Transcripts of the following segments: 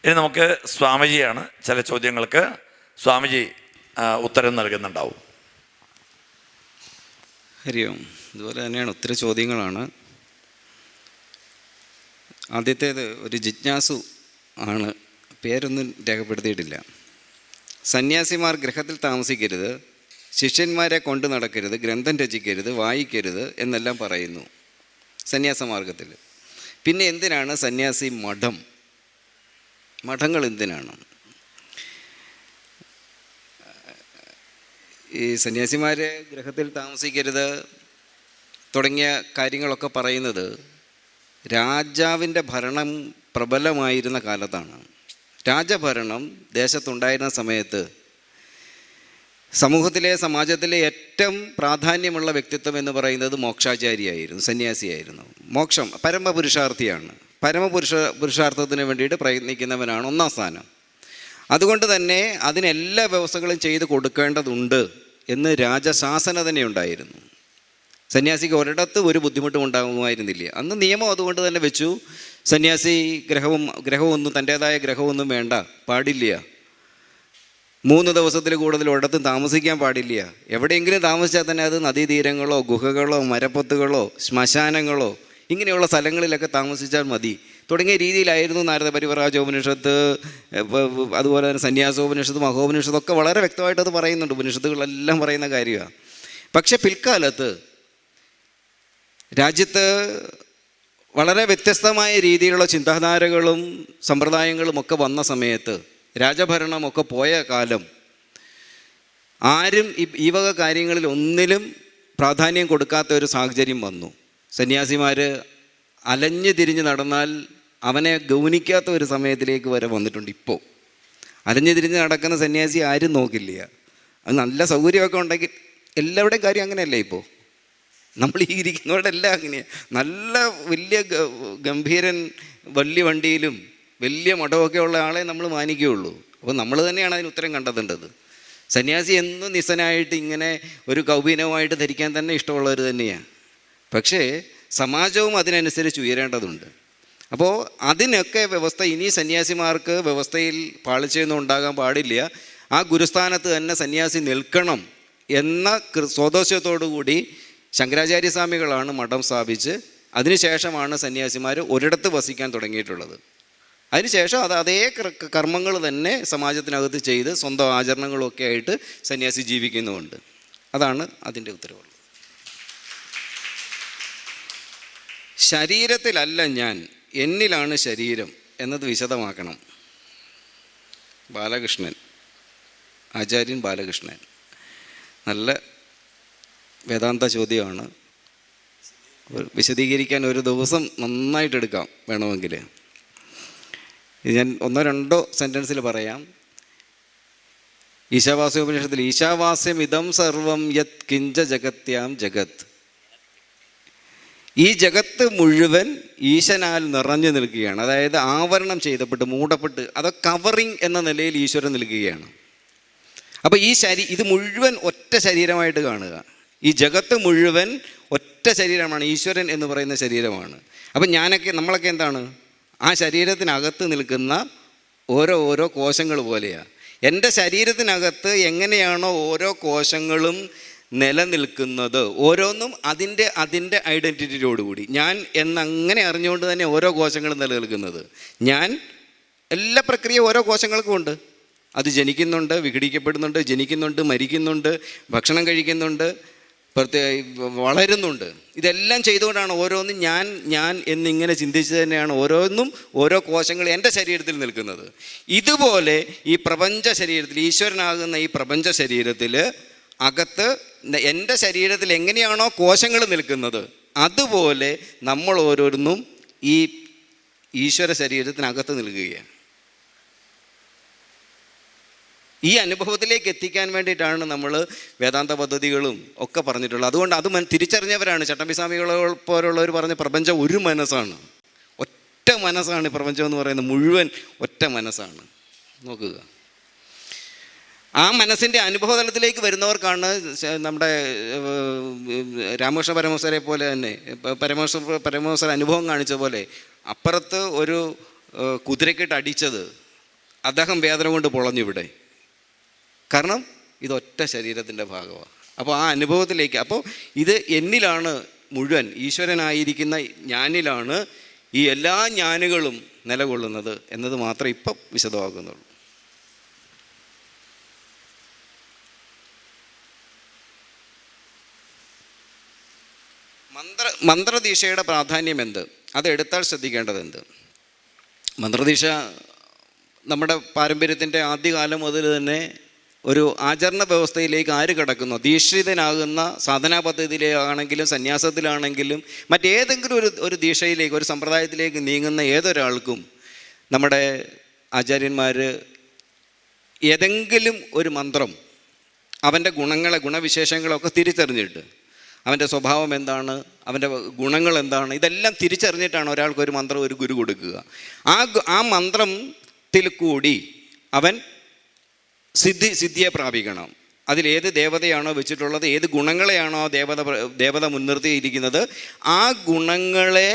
ഇനി നമുക്ക് സ്വാമിജിയാണ് ചില ചോദ്യങ്ങൾക്ക് സ്വാമിജി ഉത്തരം നൽകുന്നുണ്ടാവും. ഹരി ഓം. ഇതുപോലെ തന്നെയാണ്, ഒത്തിരി ചോദ്യങ്ങളാണ്. ആദ്യത്തേത് ഒരു ജിജ്ഞാസു ആണ്, പേരൊന്നും രേഖപ്പെടുത്തിയിട്ടില്ല. സന്യാസിമാർ ഗൃഹത്തിൽ താമസിക്കരുത്, ശിഷ്യന്മാരെ കൊണ്ടു നടക്കരുത്, ഗ്രന്ഥം രചിക്കരുത്, വായിക്കരുത് എന്നെല്ലാം പറയുന്നു സന്യാസമാർഗത്തിൽ. പിന്നെ എന്തിനാണ് സന്യാസി മഠങ്ങൾ എന്തിനാണ്? ഈ സന്യാസിമാർ ഗൃഹത്തിൽ താമസിക്കരുത് തുടങ്ങിയ കാര്യങ്ങളൊക്കെ പറയുന്നത് രാജാവിൻ്റെ ഭരണം പ്രബലമായിരുന്ന കാലത്താണ്. രാജഭരണം ദേശത്തുണ്ടായിരുന്ന സമയത്ത് സമാജത്തിലെ ഏറ്റവും പ്രാധാന്യമുള്ള വ്യക്തിത്വം എന്ന് പറയുന്നത് മോക്ഷാചാരിയായിരുന്നു, സന്യാസിയായിരുന്നു. മോക്ഷം പരമപുരുഷാർത്ഥിയാണ്. പുരുഷാർത്ഥത്തിന് വേണ്ടിയിട്ട് പ്രയത്നിക്കുന്നവനാണ് ഒന്നാം സ്ഥാനം. അതുകൊണ്ട് തന്നെ അതിനെല്ലാ വ്യവസ്ഥകളും ചെയ്ത് കൊടുക്കേണ്ടതുണ്ട് എന്ന് രാജശാസന തന്നെ ഉണ്ടായിരുന്നു. സന്യാസിക്ക് ഒരിടത്ത് ഒരു ബുദ്ധിമുട്ടും ഉണ്ടാകുമായിരുന്നില്ല. അന്ന് നിയമം അതുകൊണ്ട് തന്നെ വെച്ചു, സന്യാസി ഗ്രഹമൊന്നും തൻ്റേതായ ഗ്രഹമൊന്നും വേണ്ട, പാടില്ല. 3 ദിവസത്തിൽ കൂടുതൽ ഒരിടത്തും താമസിക്കാൻ പാടില്ല. എവിടെയെങ്കിലും താമസിച്ചാൽ തന്നെ അത് നദീതീരങ്ങളോ ഗുഹകളോ മരപ്പൊത്തുകളോ ശ്മശാനങ്ങളോ ഇങ്ങനെയുള്ള സ്ഥലങ്ങളിലൊക്കെ താമസിച്ചാൽ മതി തുടങ്ങിയ രീതിയിലായിരുന്നു നാരദ പരിവ്രാജോപനിഷത്ത്, അതുപോലെ തന്നെ സന്യാസോപനിഷത്ത്, മഹോപനിഷത്തൊക്കെ വളരെ വ്യക്തമായിട്ട് അത് പറയുന്നുണ്ട്. ഉപനിഷത്തുകളെല്ലാം പറയുന്ന കാര്യമാണ്. പക്ഷെ പിൽക്കാലത്ത് രാജ്യത്ത് വളരെ വ്യത്യസ്തമായ രീതിയിലുള്ള ചിന്താധാരകളും സമ്പ്രദായങ്ങളും ഒക്കെ വന്ന സമയത്ത്, രാജഭരണമൊക്കെ പോയ കാലം, ആരും ഈ വക കാര്യങ്ങളിൽ ഒന്നിലും പ്രാധാന്യം കൊടുക്കാത്ത ഒരു സാഹചര്യം വന്നു. സന്യാസിമാർ അലഞ്ഞു തിരിഞ്ഞ് നടന്നാൽ അവനെ ഗൗനിക്കാത്ത ഒരു സമയത്തിലേക്ക് വരെ വന്നിട്ടുണ്ട്. ഇപ്പോൾ അലഞ്ഞു തിരിഞ്ഞ് നടക്കുന്ന സന്യാസി ആരും നോക്കില്ല. അത് നല്ല സൗകര്യമൊക്കെ ഉണ്ടെങ്കിൽ എല്ലാവരുടെയും കാര്യം അങ്ങനെയല്ലേ? ഇപ്പോൾ നമ്മൾ ഈ ഇരിക്കുന്നവരുടെല്ലാം അങ്ങനെയാണ്. നല്ല വലിയ ഗംഭീരൻ വലിയ വണ്ടിയിലും വലിയ മഠമൊക്കെ ഉള്ള ആളെ നമ്മൾ മാനിക്കുകയുള്ളൂ. അപ്പോൾ നമ്മൾ തന്നെയാണ് അതിന് ഉത്തരം കണ്ടെത്തേണ്ടത്. സന്യാസി എന്നും നിസ്സനായിട്ട് ഇങ്ങനെ ഒരു കൗപീനമായിട്ട് ധരിക്കാൻ തന്നെ ഇഷ്ടമുള്ളവർ തന്നെയാണ്. പക്ഷേ സമാജവും അതിനനുസരിച്ച് ഉയരേണ്ടതുണ്ട്. അപ്പോൾ അതിനൊക്കെ വ്യവസ്ഥ, ഇനി സന്യാസിമാർക്ക് വ്യവസ്ഥയിൽ പാളിച്ചയൊന്നും ഉണ്ടാകാൻ പാടില്ല. ആ ഗുരുസ്ഥാനത്ത് തന്നെ സന്യാസി നിൽക്കണം എന്ന സ്വദേശത്തോടുകൂടി ശങ്കരാചാര്യസ്വാമികളാണ് മഠം സ്ഥാപിച്ച് അതിനുശേഷമാണ് സന്യാസിമാർ ഒരിടത്ത് വസിക്കാൻ തുടങ്ങിയിട്ടുള്ളത്. അതിനുശേഷം അതേ കർമ്മങ്ങൾ തന്നെ സമാജത്തിനകത്ത് ചെയ്ത് സ്വന്തം ആചരണങ്ങളൊക്കെ ആയിട്ട് സന്യാസി ജീവിക്കുന്നുമുണ്ട്. അതാണ് അതിൻ്റെ ഉത്തരവുള്ളത്. ശരീരത്തിലല്ല ഞാൻ, എന്നിലാണ് ശരീരം എന്നത് വിശദമാക്കണം. ബാലകൃഷ്ണൻ, ആചാര്യൻ ബാലകൃഷ്ണൻ, നല്ല വേദാന്ത ചോദ്യമാണ്. വിശദീകരിക്കാൻ ഒരു ദിവസം നന്നായിട്ടെടുക്കാം വേണമെങ്കിൽ. ഞാൻ 1-2 സെൻറ്റൻസിൽ പറയാം. ഈശാവാസ്യോപനിഷത്തിൽ ഈശാവാസ്യം ഇതം സർവം യത് കിഞ്ച ജഗത്യാം ജഗത്, ഈ ജഗത്ത് മുഴുവൻ ഈശനാൽ നിറഞ്ഞു നിൽക്കുകയാണ്. അതായത് ആവരണം ചെയ്തപ്പെട്ട് മൂടപ്പെട്ട് അത് കവറിങ് എന്ന നിലയിൽ ഈശ്വരൻ നിൽക്കുകയാണ്. അപ്പോൾ ഇത് മുഴുവൻ ഒറ്റ ശരീരമായിട്ട് കാണുക. ഈ ജഗത്ത് മുഴുവൻ ഒറ്റ ശരീരമാണ്, ഈശ്വരൻ എന്ന് പറയുന്ന ശരീരമാണ്. അപ്പം നമ്മളൊക്കെ എന്താണ്? ആ ശരീരത്തിനകത്ത് നിൽക്കുന്ന ഓരോ കോശങ്ങൾ പോലെയാണ്. എൻ്റെ ശരീരത്തിനകത്ത് എങ്ങനെയാണോ ഓരോ കോശങ്ങളും നിലനിൽക്കുന്നത്, ഓരോന്നും അതിൻ്റെ ഐഡൻറ്റിറ്റിയോടുകൂടി ഞാൻ എന്നങ്ങനെ അറിഞ്ഞുകൊണ്ട് തന്നെ ഓരോ കോശങ്ങളും നിലനിൽക്കുന്നത്. ഞാൻ എല്ലാ പ്രക്രിയ ഓരോ കോശങ്ങൾക്കും ഉണ്ട്. അത് ജനിക്കുന്നുണ്ട്, വിഘടിക്കപ്പെടുന്നുണ്ട്, ജനിക്കുന്നുണ്ട്, മരിക്കുന്നുണ്ട്, ഭക്ഷണം കഴിക്കുന്നുണ്ട്, വളരുന്നുണ്ട്. ഇതെല്ലാം ചെയ്തുകൊണ്ടാണ് ഓരോന്നും ഞാൻ എന്നിങ്ങനെ ചിന്തിച്ച് തന്നെയാണ് ഓരോ കോശങ്ങൾ എൻ്റെ ശരീരത്തിൽ നിൽക്കുന്നത്. ഇതുപോലെ ഈ പ്രപഞ്ച ശരീരത്തിൽ, ഈശ്വരനാകുന്ന ഈ പ്രപഞ്ച ശരീരത്തിൽ അകത്ത് എൻ്റെ ശരീരത്തിൽ എങ്ങനെയാണോ കോശങ്ങൾ നിൽക്കുന്നത്, അതുപോലെ നമ്മൾ ഓരോന്നും ഈ ഈശ്വര ശരീരത്തിനകത്ത് നിൽക്കുകയാണ്. ഈ അനുഭവത്തിലേക്ക് എത്തിക്കാൻ വേണ്ടിയിട്ടാണ് നമ്മൾ വേദാന്ത പദ്ധതികളും ഒക്കെ പറഞ്ഞിട്ടുള്ളത്. അതുകൊണ്ട് അത് തിരിച്ചറിഞ്ഞവരാണ് ചട്ടമ്പിസ്വാമികളെ പോലുള്ളവർ പറഞ്ഞ പ്രപഞ്ചം ഒരു മനസ്സാണ്, ഒറ്റ മനസ്സാണ്. പ്രപഞ്ചം എന്ന് പറയുന്നത് മുഴുവൻ ഒറ്റ മനസ്സാണ്. നോക്കുക, ആ മനസ്സിൻ്റെ അനുഭവതലത്തിലേക്ക് വരുന്നവർക്കാണ് നമ്മുടെ രാമകൃഷ്ണ പരമഹംസരെ പോലെ തന്നെ പരമഹംസർ അനുഭവം കാണിച്ച പോലെ അപ്പുറത്ത് ഒരു കുതിരക്കിട്ട് അടിച്ചത് അദ്ദേഹം വേദന കൊണ്ട് പൊളഞ്ഞിവിടെ. കാരണം ഇതൊറ്റ ശരീരത്തിൻ്റെ ഭാഗമാണ്. അപ്പോൾ ആ അനുഭവത്തിലേക്ക്, അപ്പോൾ ഇത് എന്നിലാണ് മുഴുവൻ, ഈശ്വരനായിരിക്കുന്ന ഞാനിലാണ് ഈ എല്ലാ ഞാനുകളും നിലകൊള്ളുന്നത് എന്നത് മാത്രമേ ഇപ്പം വിശദമാകുന്നുള്ളൂ. മന്ത്രദീക്ഷയുടെ പ്രാധാന്യം എന്ത്? അതെടുത്താൽ ശ്രദ്ധിക്കേണ്ടത് എന്ത്? മന്ത്രദീക്ഷ നമ്മുടെ പാരമ്പര്യത്തിൻ്റെ ആദ്യകാലം മുതൽ തന്നെ ഒരു ആചരണ വ്യവസ്ഥയിലേക്ക് ആര് കിടക്കുന്നു, ദീക്ഷിതനാകുന്ന സാധനാ പദ്ധതിയിലാണെങ്കിലും സന്യാസത്തിലാണെങ്കിലും മറ്റേതെങ്കിലും ഒരു ദീക്ഷയിലേക്ക്, ഒരു സമ്പ്രദായത്തിലേക്ക് നീങ്ങുന്ന ഏതൊരാൾക്കും നമ്മുടെ ആചാര്യന്മാർ ഏതെങ്കിലും ഒരു മന്ത്രം അവൻ്റെ ഗുണങ്ങളെ, ഗുണവിശേഷങ്ങളൊക്കെ തിരിച്ചറിഞ്ഞിട്ട്, അവൻ്റെ സ്വഭാവം എന്താണ്, അവൻ്റെ ഗുണങ്ങൾ എന്താണ്, ഇതെല്ലാം തിരിച്ചറിഞ്ഞിട്ടാണ് ഒരാൾക്ക് ഒരു മന്ത്രം, ഒരു ഗുരു കൊടുക്കുക. ആ മന്ത്രത്തിൽ കൂടി അവൻ സിദ്ധിയെ പ്രാപിക്കണം. അതിലേത് ദേവതയാണോ വെച്ചിട്ടുള്ളത്, ഏത് ഗുണങ്ങളെയാണോ ദേവത മുൻനിർത്തിയിരിക്കുന്നത്, ആ ഗുണങ്ങളെ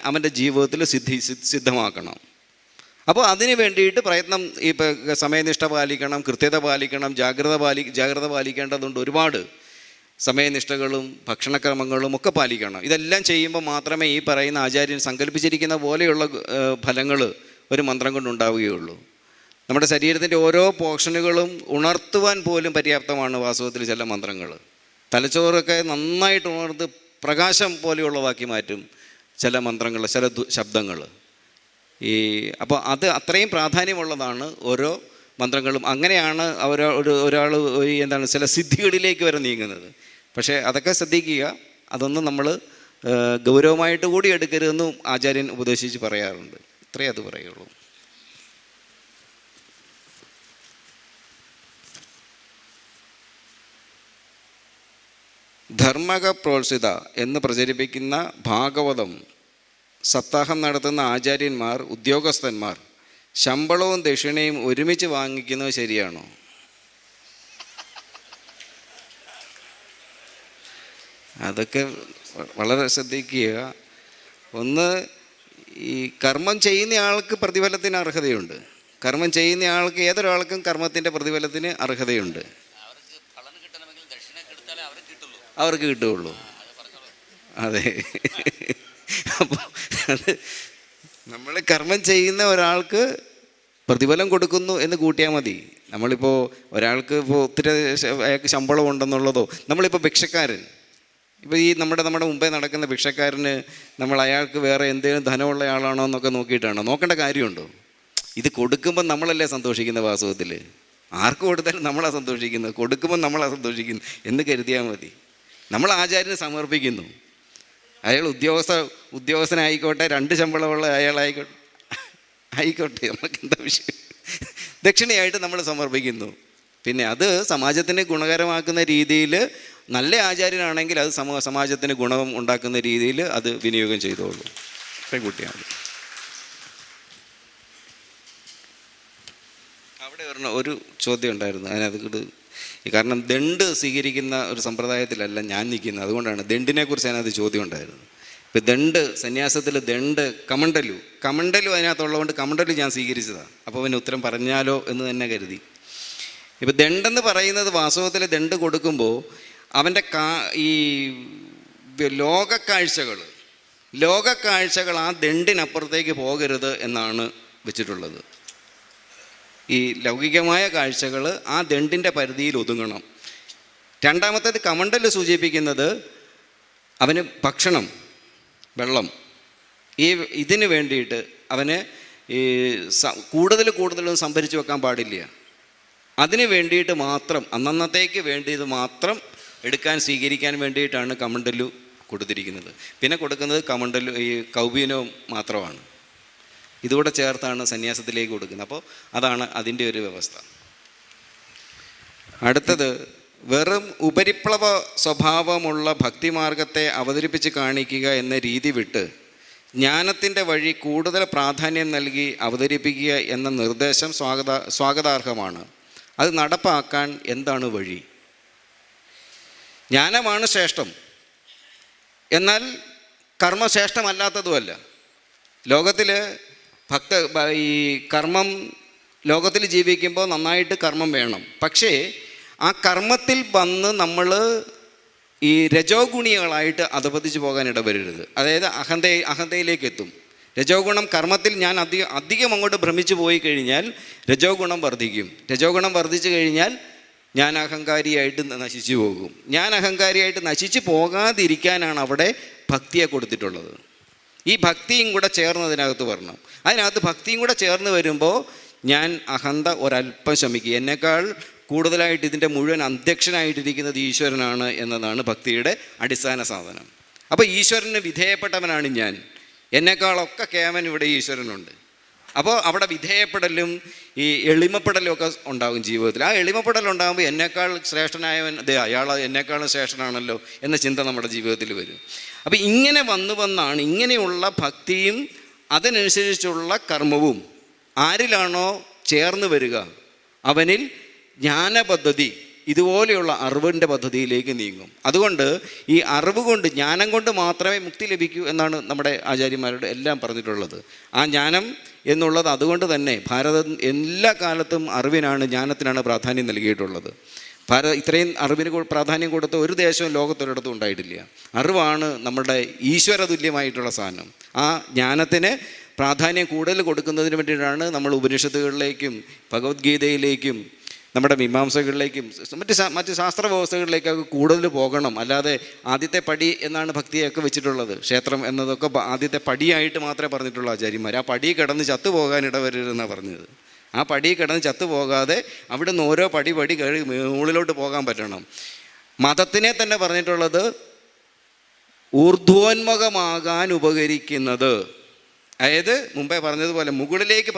അവൻ്റെ ജീവിതത്തിൽ സിദ്ധമാക്കണം. അപ്പോൾ അതിന് വേണ്ടിയിട്ട് പ്രയത്നം, ഇപ്പോൾ സമയനിഷ്ഠ പാലിക്കണം, കൃത്യത പാലിക്കണം, ജാഗ്രത പാലിക്കേണ്ടതുണ്ട്. ഒരുപാട് സമയനിഷ്ഠകളും ഭക്ഷണക്രമങ്ങളും ഒക്കെ പാലിക്കണം. ഇതെല്ലാം ചെയ്യുമ്പോൾ മാത്രമേ ഈ പറയുന്ന ആചാര്യൻ സങ്കല്പിച്ചിരിക്കുന്ന പോലെയുള്ള ഫലങ്ങൾ ഒരു മന്ത്രം കൊണ്ടുണ്ടാവുകയുള്ളൂ. നമ്മുടെ ശരീരത്തിൻ്റെ ഓരോ പോർഷനുകളും ഉണർത്തുവാൻ പോലും പര്യാപ്തമാണ് വാസ്തവത്തിൽ ചില മന്ത്രങ്ങൾ. തലച്ചോറൊക്കെ നന്നായിട്ട് ഉണർത്ത് പ്രകാശം പോലെയുള്ളതാക്കി മാറ്റും ചില മന്ത്രങ്ങൾ, ചില ശബ്ദങ്ങൾ. അപ്പോൾ അത് അത്രയും പ്രാധാന്യമുള്ളതാണ് ഓരോ മന്ത്രങ്ങളും. അങ്ങനെയാണ് ഒരാൾ ചില സിദ്ധികളിലേക്ക് വരെ നീങ്ങുന്നത്. പക്ഷേ അതൊക്കെ ശ്രദ്ധിക്കുക, അതൊന്നും നമ്മൾ ഗൗരവമായിട്ട് കൂടി എടുക്കരുതെന്നും ആചാര്യൻ ഉപദേശിച്ച് പറയാറുണ്ട്. ഇത്രയേ അത് പറയുള്ളൂ. ധർമ്മക പ്രോത്സിത എന്ന് പ്രചരിപ്പിക്കുന്ന ഭാഗവതം സപ്താഹം നടത്തുന്ന ആചാര്യന്മാർ, ഉദ്യോഗസ്ഥന്മാർ ശമ്പളവും ദക്ഷിണയും ഒരുമിച്ച് വാങ്ങിക്കുന്നത് ശരിയാണോ? അതൊക്കെ വളരെ ശ്രദ്ധിക്കുക. ഒന്ന്, ഈ കർമ്മം ചെയ്യുന്ന ആൾക്ക് പ്രതിഫലത്തിന് അർഹതയുണ്ട്. കർമ്മം ചെയ്യുന്ന ആൾക്ക്, ഏതൊരാൾക്കും കർമ്മത്തിൻ്റെ പ്രതിഫലത്തിന് അർഹതയുണ്ട്. അവർക്ക് കിട്ടുകയുള്ളൂ. അതെ. അപ്പോൾ അത് നമ്മൾ കർമ്മം ചെയ്യുന്ന ഒരാൾക്ക് പ്രതിഫലം കൊടുക്കുന്നു എന്ന് കൂട്ടിയാൽ മതി. നമ്മളിപ്പോൾ ഒരാൾക്ക് ഇപ്പോൾ ഒത്തിരി അയാൾക്ക് ശമ്പളം ഉണ്ടെന്നുള്ളതോ, നമ്മളിപ്പോൾ ഭിക്ഷക്കാരൻ, ഇപ്പോൾ ഈ നമ്മുടെ മുമ്പേ നടക്കുന്ന ഭിക്ഷക്കാരന് നമ്മൾ അയാൾക്ക് വേറെ എന്തെങ്കിലും ധനമുള്ള ആളാണോ എന്നൊക്കെ നോക്കിയിട്ടാണോ? നോക്കേണ്ട കാര്യമുണ്ടോ? ഇത് കൊടുക്കുമ്പം നമ്മളല്ലേ സന്തോഷിക്കുന്ന വാസ്തവത്തിൽ. ആർക്ക് കൊടുത്താലും നമ്മളാണ് സന്തോഷിക്കുന്നത്, കൊടുക്കുമ്പം നമ്മളാണ് സന്തോഷിക്കുന്നത് എന്ന് കരുതിയാൽ മതി. നമ്മൾ ആചാര്യന് സമർപ്പിക്കുന്നു. അയാൾ ഉദ്യോഗസ്ഥനായിക്കോട്ടെ, 2 ശമ്പളമുള്ള ആയിക്കോട്ടെ, നമുക്ക് എന്താ വിഷയം? ദക്ഷിണയായിട്ട് നമ്മൾ സമർപ്പിക്കുന്നു. പിന്നെ അത് സമാജത്തിന് ഗുണകരമാക്കുന്ന രീതിയിൽ, നല്ല ആചാര്യനാണെങ്കിൽ അത് സമാജത്തിന് ഗുണം ഉണ്ടാക്കുന്ന രീതിയിൽ അത് വിനിയോഗം ചെയ്തോളൂ. കുട്ടിയാണ്. അവിടെ ഒരു ചോദ്യം ഉണ്ടായിരുന്നു, അതിനകത്ത് കാരണം ദണ്ട് സ്വീകരിക്കുന്ന ഒരു സമ്പ്രദായത്തിലല്ല ഞാൻ നിൽക്കുന്നത്, അതുകൊണ്ടാണ് ദണ്ടിനെ കുറിച്ച് അതിനകത്ത് ചോദ്യം ഉണ്ടായിരുന്നു. ഇപ്പം ദണ്ട്, സന്യാസത്തിൽ ദണ്ട്, കമണ്ടലു അതിനകത്തുള്ളതുകൊണ്ട് കമണ്ടലു ഞാൻ സ്വീകരിച്ചതാണ്. അപ്പോൾ അവന് ഉത്തരം പറഞ്ഞാലോ എന്ന് തന്നെ കരുതി. ഇപ്പം ദണ്ടെന്ന് പറയുന്നത് വാസ്തവത്തിൽ ദണ്ട് കൊടുക്കുമ്പോൾ അവൻ്റെ ഈ ലോകക്കാഴ്ചകൾ ആ ദണ്ടിനപ്പുറത്തേക്ക് പോകരുത് എന്നാണ് വെച്ചിട്ടുള്ളത്. ഈ ലൗകികമായ കാഴ്ചകൾ ആ ദണ്ടിൻ്റെ പരിധിയിൽ ഒതുങ്ങണം. രണ്ടാമത്തേത് കമണ്ടൽ സൂചിപ്പിക്കുന്നത് അവന് ഭക്ഷണം, വെള്ളം, ഇതിന് വേണ്ടിയിട്ട് അവന് ഈ കൂടുതലും സംഭരിച്ച് വെക്കാൻ പാടില്ല. അതിന് വേണ്ടിയിട്ട് മാത്രം, അന്നന്നത്തേക്ക് വേണ്ടിയത് മാത്രം സ്വീകരിക്കാൻ വേണ്ടിയിട്ടാണ് കമണ്ടലു കൊടുത്തിരിക്കുന്നത്. പിന്നെ കൊടുക്കുന്നത് ഈ കൗബീനവും മാത്രമാണ്. ഇതുകൂടെ ചേർത്താണ് സന്യാസത്തിലേക്ക് കൊടുക്കുന്നത്. അപ്പോൾ അതാണ് അതിൻ്റെ ഒരു വ്യവസ്ഥ. അടുത്തത്, വെറും ഉപരിപ്ലവ സ്വഭാവമുള്ള ഭക്തിമാർഗത്തെ അവതരിപ്പിച്ച് കാണിക്കുക എന്ന രീതി വിട്ട് ജ്ഞാനത്തിൻ്റെ വഴി കൂടുതൽ പ്രാധാന്യം നൽകി അവതരിപ്പിക്കുക എന്ന നിർദ്ദേശം സ്വാഗതാർഹമാണ്. അത് നടപ്പാക്കാൻ എന്താണ് വഴി? ജ്ഞാനമാണ് ശ്രേഷ്ഠം, എന്നാൽ കർമ്മശ്രേഷ്ഠമല്ലാത്തതുമല്ല. ലോകത്തിൽ ഈ കർമ്മം ലോകത്തിൽ ജീവിക്കുമ്പോൾ നന്നായിട്ട് കർമ്മം വേണം. പക്ഷേ ആ കർമ്മത്തിൽ വന്ന് നമ്മൾ ഈ രജോ ഗുണികളായിട്ട് അധപതിച്ച് പോകാൻ ഇടവരരുത്. അതായത് അഹന്തയിലേക്ക് എത്തും. രജോ ഗുണം കർമ്മത്തിൽ ഞാൻ അധികം അങ്ങോട്ട് ഭ്രമിച്ചു പോയി കഴിഞ്ഞാൽ രജോ ഗുണം വർദ്ധിക്കും. രജോ ഗുണം വർദ്ധിച്ചു കഴിഞ്ഞാൽ ഞാൻ അഹങ്കാരിയായിട്ട് നശിച്ചു പോകും. ഞാൻ അഹങ്കാരിയായിട്ട് നശിച്ചു പോകാതിരിക്കാനാണ് അവിടെ ഭക്തിയെ കൊടുത്തിട്ടുള്ളത്. ഈ ഭക്തിയും കൂടെ ചേർന്നതിനകത്ത് വരണം. അതിനകത്ത് ഭക്തിയും കൂടെ ചേർന്ന് വരുമ്പോൾ ഞാൻ അഹന്ത ഒരല്പം ശമിക്കുക. എന്നേക്കാൾ കൂടുതലായിട്ട് ഇതിൻ്റെ മുഴുവൻ അധ്യക്ഷനായിട്ടിരിക്കുന്നത് ഈശ്വരനാണ് എന്നതാണ് ഭക്തിയുടെ അടിസ്ഥാന സാധനം. അപ്പോൾ ഈശ്വരന് വിധേയപ്പെട്ടവനാണ് ഞാൻ. എന്നേക്കാളൊക്കെ കേവൻ ഇവിടെ ഈശ്വരനുണ്ട്. അപ്പോൾ അവിടെ വിധേയപ്പെടലും ഈ എളിമപ്പെടലും ഒക്കെ ഉണ്ടാകും ജീവിതത്തിൽ. ആ എളിമപ്പെടലുണ്ടാകുമ്പോൾ എന്നേക്കാൾ ശ്രേഷ്ഠനായവൻ അയാൾ എന്നേക്കാളും ശ്രേഷ്ഠനാണല്ലോ എന്ന ചിന്ത നമ്മുടെ ജീവിതത്തിൽ വരും. അപ്പോൾ ഇങ്ങനെ വന്നാണ് ഇങ്ങനെയുള്ള ഭക്തിയും അതിനനുസരിച്ചുള്ള കർമ്മവും ആരിലാണോ ചേർന്ന് വരിക അവനിൽ ജ്ഞാനപദ്ധതി ഇതുപോലെയുള്ള അറിവിൻ്റെ പദ്ധതിയിലേക്ക് നീങ്ങും. അതുകൊണ്ട് ഈ അറിവ് കൊണ്ട്, ജ്ഞാനം കൊണ്ട് മാത്രമേ മുക്തി ലഭിക്കൂ എന്നാണ് നമ്മുടെ ആചാര്യന്മാരോട് എല്ലാം പറഞ്ഞിട്ടുള്ളത്. ആ ജ്ഞാനം എന്നുള്ളത് അതുകൊണ്ട് തന്നെ ഭാരതം എല്ലാ കാലത്തും അറിവിനാണ്, ജ്ഞാനത്തിനാണ് പ്രാധാന്യം നൽകിയിട്ടുള്ളത്. ഇത്രയും അറിവിന് പ്രാധാന്യം കൊടുത്ത ഒരു ദേശവും ലോകത്തൊരിടത്തും ഉണ്ടായിട്ടില്ല. അറിവാണ് നമ്മുടെ ഈശ്വര തുല്യമായിട്ടുള്ള സാധനം. ആ ജ്ഞാനത്തിന് പ്രാധാന്യം കൂടുതൽ കൊടുക്കുന്നതിന് വേണ്ടിയിട്ടാണ് നമ്മൾ ഉപനിഷത്തുകളിലേക്കും ഭഗവത്ഗീതയിലേക്കും നമ്മുടെ മീമാംസകളിലേക്കും മറ്റ് ശാസ്ത്ര വ്യവസ്ഥകളിലേക്കൊക്കെ കൂടുതൽ പോകണം. അല്ലാതെ ആദ്യത്തെ പടി എന്നാണ് ഭക്തിയൊക്കെ വെച്ചിട്ടുള്ളത്. ക്ഷേത്രം എന്നതൊക്കെ ആദ്യത്തെ പടിയായിട്ട് മാത്രമേ പറഞ്ഞിട്ടുള്ളൂ ആചാര്യന്മാർ. ആ പടി കിടന്ന് ചത്തുപോകാൻ ഇടവരരുതെന്നാണ് പറഞ്ഞത്. ആ പടി കിടന്ന് ചത്തുപോകാതെ അവിടെ നിന്ന് ഓരോ പടി മുകളിലോട്ട് പോകാൻ പറ്റണം. മതത്തിനെ തന്നെ പറഞ്ഞിട്ടുള്ളത് ഊർധ്വോന്മുഖമാകാൻ ഉപകരിക്കുന്നത്, അതായത് മുമ്പേ പറഞ്ഞതുപോലെ മുകളിലേക്ക്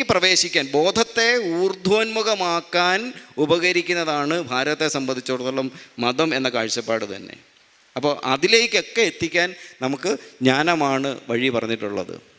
പ്രവേശിക്കാൻ ബോധത്തെ ഊർധ്വോന്മുഖമാക്കാൻ ഉപകരിക്കുന്നതാണ് ഭാരതത്തെ സംബന്ധിച്ചിടത്തോളം മതം എന്ന കാഴ്ചപ്പാട് തന്നെ. അപ്പോൾ അതിലേക്കൊക്കെ എത്തിക്കാൻ നമുക്ക് ജ്ഞാനമാണ് വഴി പറഞ്ഞിട്ടുള്ളത്.